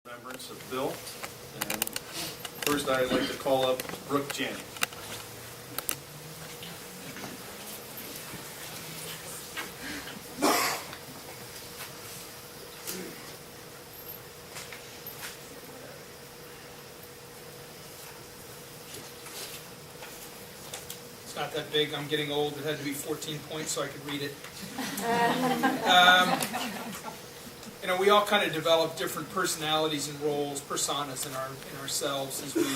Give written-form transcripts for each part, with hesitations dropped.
Remembrance of Bill. And first I'd like to call up Brooke Janney. It's not that big. I'm getting old. It had to be 14 points so I could read it. We all kind of develop different personalities and roles, personas in ourselves as we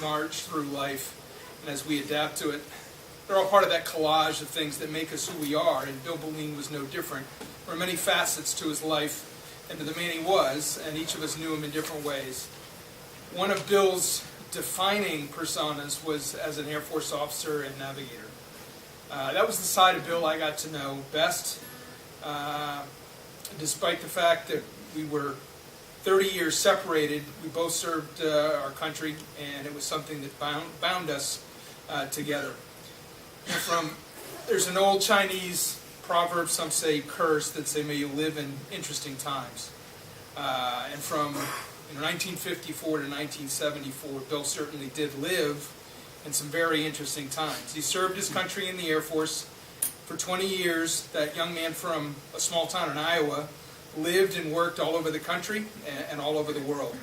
march through life and as we adapt to it. They're all part of that collage of things that make us who we are, and Bill Boleen was no different. There were many facets to his life and to the man he was, and each of us knew him in different ways. One of Bill's defining personas was as an Air Force officer and navigator. That was the side of Bill I got to know best. Despite the fact that we were 30 years separated, we both served our country, and it was something that bound us together. There's an old Chinese proverb, some say curse, that say, may you live in interesting times. And from 1954 to 1974, Bill certainly did live in some very interesting times. He served his country in the Air Force. For 20 years, that young man from a small town in Iowa lived and worked all over the country and all over the world.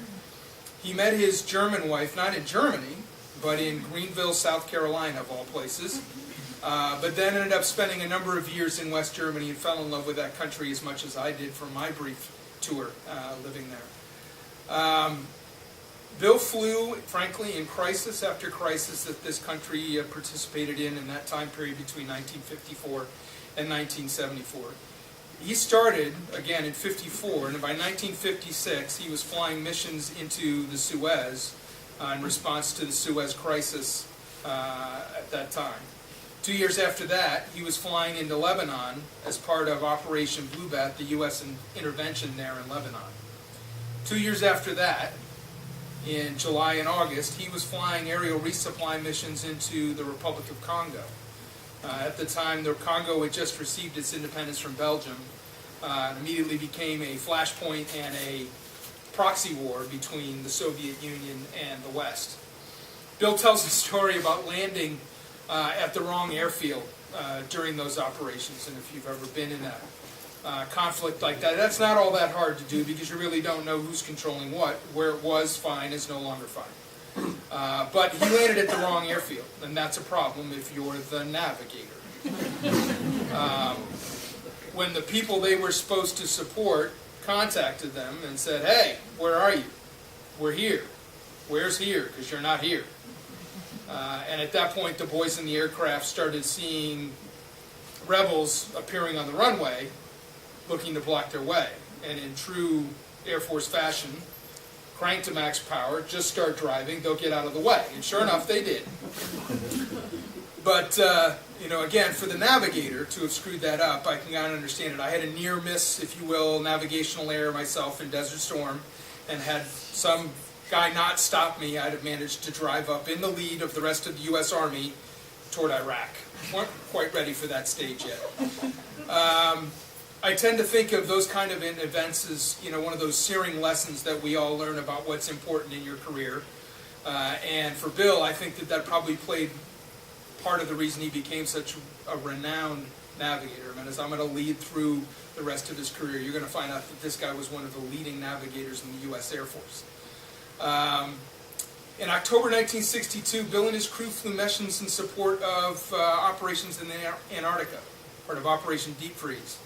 He met his German wife, not in Germany, but in Greenville, South Carolina, of all places, but then ended up spending a number of years in West Germany and fell in love with that country as much as I did for my brief tour living there. Bill flew, frankly, in crisis after crisis that this country participated in that time period between 1954 and 1974. He started, again, in 54, and by 1956 he was flying missions into the Suez in response to the Suez crisis at that time. 2 years after that, he was flying into Lebanon as part of Operation Blue Bat, the U.S. intervention there in Lebanon. 2 years after that, in July and August, he was flying aerial resupply missions into the Republic of Congo. At the time, the Congo had just received its independence from Belgium and immediately became a flashpoint and a proxy war between the Soviet Union and the West. Bill tells a story about landing at the wrong airfield during those operations, and if you've ever been in a conflict like that, that's not all that hard to do because you really don't know who's controlling what. Where it was fine is no longer fine. But he landed at the wrong airfield, and that's a problem if you're the navigator. When the people they were supposed to support contacted them and said, hey, where are you? We're here. Where's here? Because you're not here. And at that point, the boys in the aircraft started seeing rebels appearing on the runway looking to block their way. And in true Air Force fashion, crank to max power, just start driving, they'll get out of the way. And sure enough, they did. But, again, for the navigator to have screwed that up, I can kind of understand it. I had a near miss, if you will, navigational error myself in Desert Storm, and had some guy not stop me, I'd have managed to drive up in the lead of the rest of the U.S. Army toward Iraq. Weren't quite ready for that stage yet. I tend to think of those kind of events as, one of those searing lessons that we all learn about what's important in your career. And for Bill, I think that probably played part of the reason he became such a renowned navigator. I mean, as I'm going to lead through the rest of his career, you're going to find out that this guy was one of the leading navigators in the U.S. Air Force. In October 1962, Bill and his crew flew missions in support of operations in Antarctica, part of Operation Deep Freeze.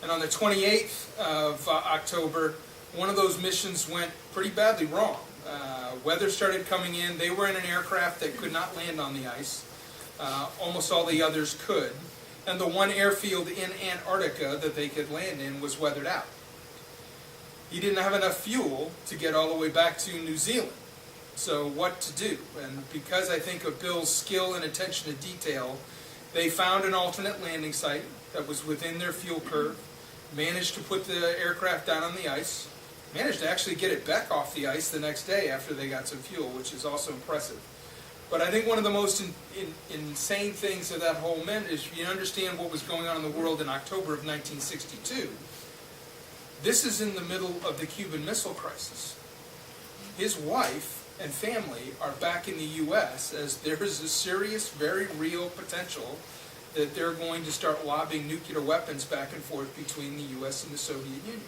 And on the 28th of October, one of those missions went pretty badly wrong. Weather started coming in. They were in an aircraft that could not land on the ice. Almost all the others could. And the one airfield in Antarctica that they could land in was weathered out. He didn't have enough fuel to get all the way back to New Zealand. So what to do? And because I think of Bill's skill and attention to detail, they found an alternate landing site that was within their fuel curve, managed to put the aircraft down on the ice, managed to actually get it back off the ice the next day after they got some fuel, which is also impressive. But I think one of the most insane things of that whole event is you understand what was going on in the world in October of 1962. This is in the middle of the Cuban Missile Crisis. his wife and family are back in the U.S. as there is a serious, very real potential that they're going to start lobbing nuclear weapons back and forth between the U.S. and the Soviet Union.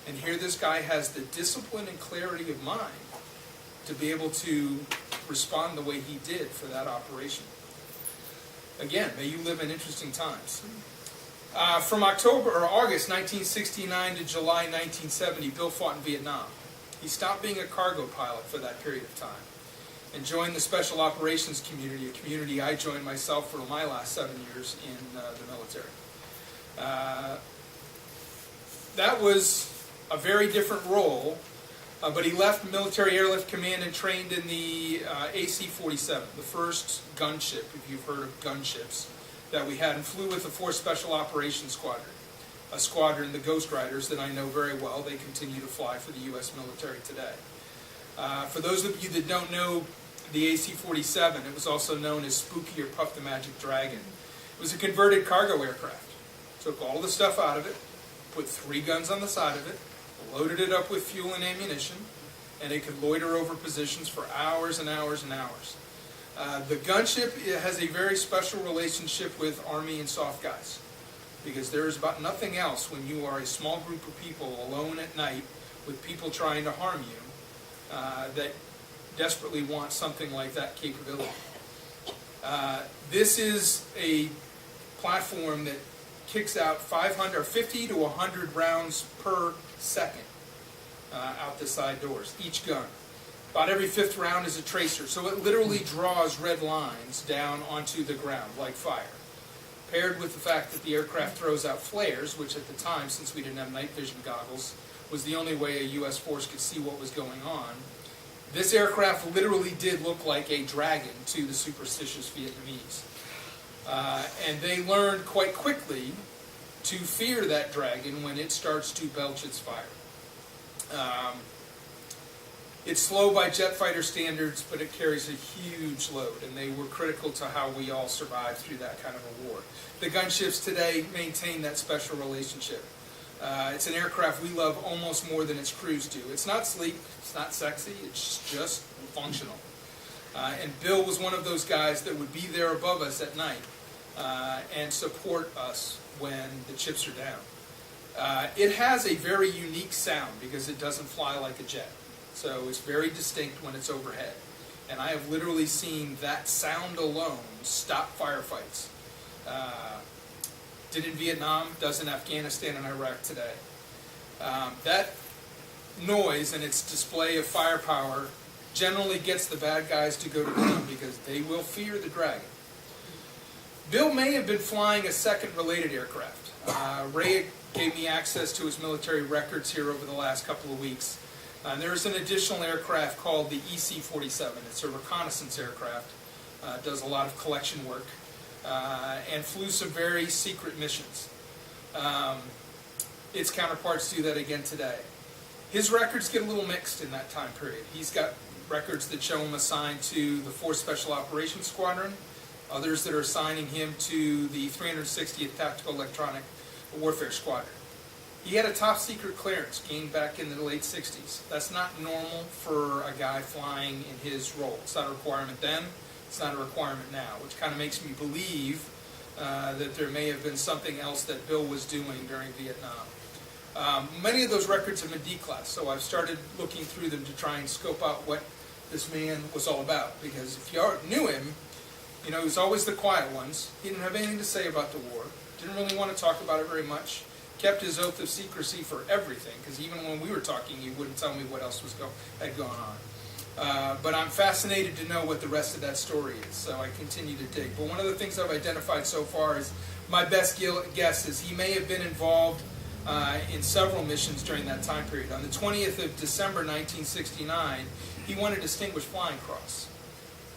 And here this guy has the discipline and clarity of mind to be able to respond the way he did for that operation. Again, may you live in interesting times. From August 1969 to July 1970, Bill fought in Vietnam. He stopped being a cargo pilot for that period of time and joined the Special Operations community, a community I joined myself for my last 7 years in the military. That was a very different role, but he left Military Airlift Command and trained in the AC-47, the first gunship, if you've heard of gunships, that we had, and flew with the 4th Special Operations Squadron, a squadron, the Ghost Riders, that I know very well. They continue to fly for the U.S. military today. For those of you that don't know the AC-47, it was also known as Spooky or Puff the Magic Dragon. It was a converted cargo aircraft. Took all the stuff out of it, put 3 guns on the side of it, loaded it up with fuel and ammunition, and it could loiter over positions for hours and hours and hours. The gunship has a very special relationship with Army and soft guys, because there is about nothing else when you are a small group of people alone at night with people trying to harm you that desperately want something like that capability. This is a platform that kicks out 50 to 100 rounds per second out the side doors, each gun. About every 5th round is a tracer, so it literally draws red lines down onto the ground like fire. Paired with the fact that the aircraft throws out flares, which at the time, since we didn't have night vision goggles, was the only way a U.S. force could see what was going on. This aircraft literally did look like a dragon to the superstitious Vietnamese. And they learned quite quickly to fear that dragon when it starts to belch its fire. It's slow by jet fighter standards, but it carries a huge load, and they were critical to how we all survived through that kind of a war. The gunships today maintain that special relationship. It's an aircraft we love almost more than its crews do. It's not sleek, it's not sexy, it's just functional. And Bill was one of those guys that would be there above us at night and support us when the chips are down. It has a very unique sound because it doesn't fly like a jet. So it's very distinct when it's overhead. And I have literally seen that sound alone stop firefights. Did in Vietnam, does in Afghanistan and Iraq today. That noise and its display of firepower generally gets the bad guys to go to ground because they will fear the dragon. Bill may have been flying a second related aircraft. Ray gave me access to his military records here over the last couple of weeks. There's an additional aircraft called the EC-47. It's a reconnaissance aircraft. Does a lot of collection work and flew some very secret missions. Its counterparts do that again today. His records get a little mixed in that time period. He's got records that show him assigned to the 4th Special Operations Squadron, others that are assigning him to the 360th Tactical Electronic Warfare Squadron. He had a top secret clearance gained back in the late 60s. That's not normal for a guy flying in his role. It's not a requirement then, it's not a requirement now, which kind of makes me believe that there may have been something else that Bill was doing during Vietnam. Many of those records have been declassed, so I've started looking through them to try and scope out what this man was all about. Because if you knew him, you know, he was always the quiet ones. He didn't have anything to say about the war. Didn't really want to talk about it very much. Kept his oath of secrecy for everything, because even when we were talking, he wouldn't tell me what else had gone on. But I'm fascinated to know what the rest of that story is, so I continue to dig. But one of the things I've identified so far is my best guess is he may have been involved in several missions during that time period. On the 20th of December 1969, he won a Distinguished Flying Cross.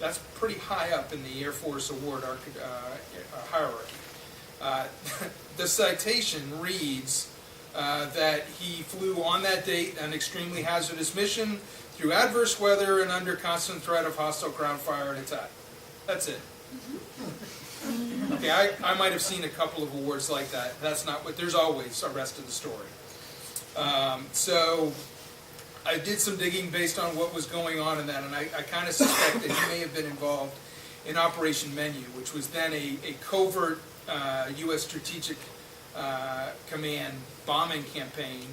That's pretty high up in the Air Force award hierarchy. The citation reads that he flew on that date an extremely hazardous mission through adverse weather and under constant threat of hostile ground fire and attack. That's it. Okay, I might have seen a couple of awards like that. That's not what, there's always a rest of the story. So I did some digging based on what was going on in that, and I kind of suspect that he may have been involved in Operation Menu, which was then a covert U.S. Strategic Command bombing campaign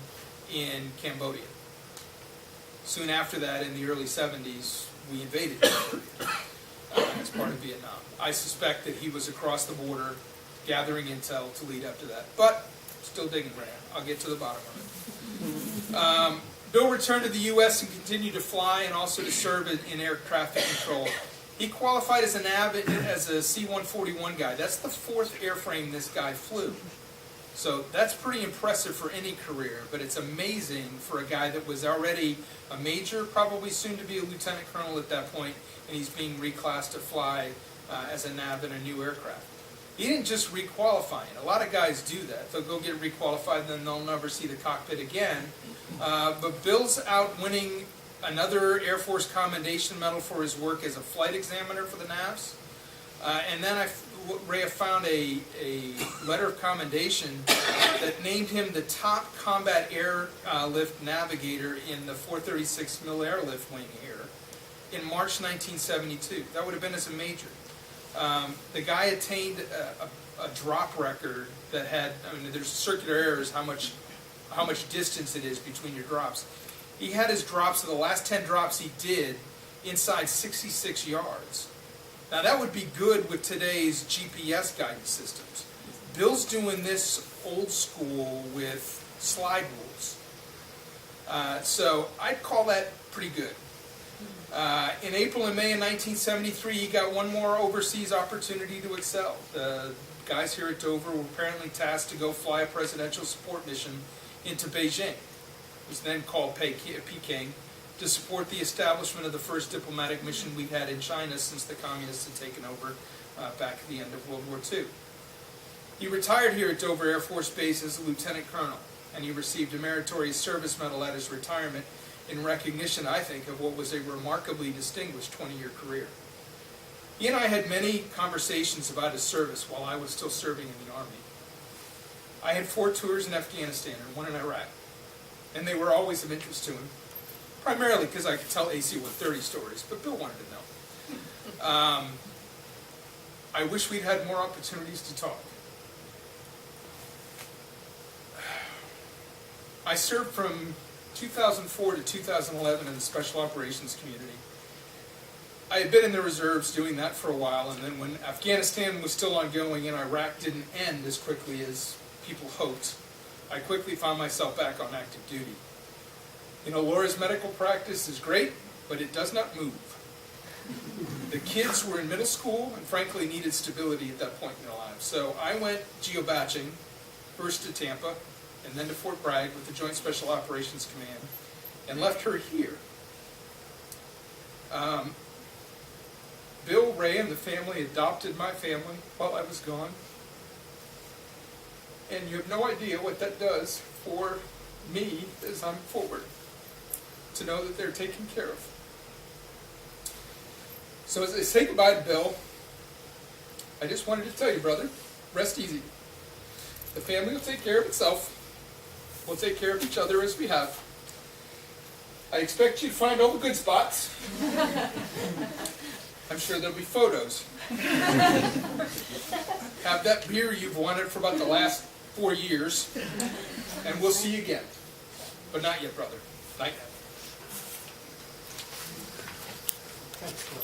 in Cambodia. Soon after that, in the early 70s, we invaded Cambodia as part of Vietnam. I suspect that he was across the border gathering intel to lead up to that, but still digging right now. I'll get to the bottom of it. Bill returned to the U.S. and continued to fly and also to serve in air traffic control. He qualified as a nav as a C-141 guy. That's the fourth airframe this guy flew. So that's pretty impressive for any career, but it's amazing for a guy that was already a major, probably soon to be a lieutenant colonel at that point, and he's being reclassed to fly as a nav in a new aircraft. He didn't just requalify it. A lot of guys do that. They'll go get requalified and then they'll never see the cockpit again. But Bill's out winning another Air Force Commendation Medal for his work as a flight examiner for the NAVs. And then Ray found a letter of commendation that named him the top combat airlift navigator in the 436 Mill Airlift Wing here in March 1972. That would have been as a major. The guy attained a drop record that had, I mean, there's circular errors how much distance it is between your drops. He had his drops, the last 10 drops he did, inside 66 yards. Now that would be good with today's GPS guidance systems. Bill's doing this old school with slide rules. So I'd call that pretty good. In April and May of 1973, he got one more overseas opportunity to excel. The guys here at Dover were apparently tasked to go fly a presidential support mission into Beijing. It was then called Peking, to support the establishment of the first diplomatic mission we've had in China since the communists had taken over back at the end of World War II. He retired here at Dover Air Force Base as a lieutenant colonel, and he received a meritorious service medal at his retirement in recognition, I think, of what was a remarkably distinguished 20-year career. He and I had many conversations about his service while I was still serving in the Army. I had 4 tours in Afghanistan and 1 in Iraq, and they were always of interest to him. Primarily because I could tell AC-130 stories, but Bill wanted to know. I wish we'd had more opportunities to talk. I served from 2004 to 2011 in the Special Operations community. I had been in the reserves doing that for a while, and then when Afghanistan was still ongoing and Iraq didn't end as quickly as people hoped, I quickly found myself back on active duty. You know, Laura's medical practice is great, but it does not move. The kids were in middle school and frankly needed stability at that point in their lives. So I went geobaching, first to Tampa and then to Fort Bragg with the Joint Special Operations Command, and left her here. Bill, Ray, and the family adopted my family while I was gone. And you have no idea what that does for me as I'm forward, to know that they're taken care of. So as I say goodbye to Bill, I just wanted to tell you, brother, rest easy. The family will take care of itself. We'll take care of each other as we have. I expect you to find all the good spots. I'm sure there'll be photos. Have that beer you've wanted for about the last 4 years, and we'll see you again. But not yet, brother. Not yet. Thanks, Bill.